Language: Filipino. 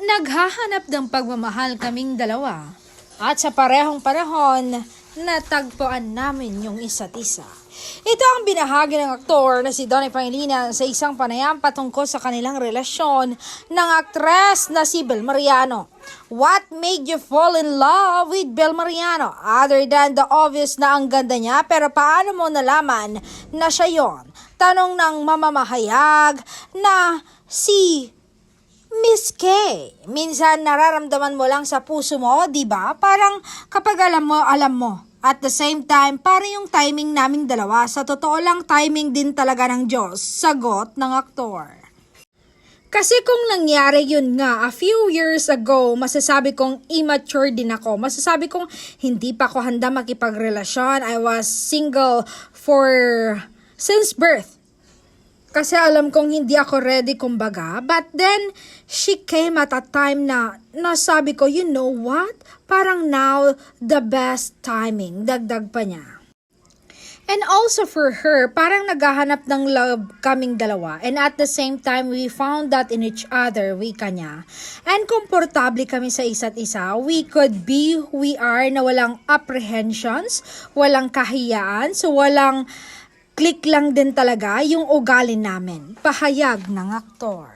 Naghahanap ng pagmamahal kaming dalawa at sa parehong panahon, natagpuan namin yung isa't isa. Ito ang binahagi ng aktor na si Donnie Pangilinan sa isang panayam patungkol sa kanilang relasyon ng aktres na si Bel Mariano. What made you fall in love with Bel Mariano? Other than the obvious na ang ganda niya, pero paano mo nalaman na siya yon? Tanong ng mamamahayag na si Miss K. Minsan nararamdaman mo lang sa puso mo, di ba? Parang kapag alam mo, alam mo. At the same time, para yung timing naming dalawa, sa totoo lang timing din talaga ng Diyos, sagot ng aktor. Kasi kung nangyari yun nga, a few years ago, masasabi kong immature din ako. Masasabi kong hindi pa ako handa makipagrelasyon. I was single since birth. Kasi alam kong hindi ako ready kumbaga. But then, she came at a time na nasabi ko, you know what? Parang now, the best timing. Dagdag pa niya. And also for her, parang naghahanap ng love kaming dalawa. And at the same time, we found that in each other, wika niya. And komportable kami sa isa't isa. We could be who we are na walang apprehensions, walang kahiyaan, so walang click lang din talaga yung ugali namin. Pahayag ng aktor.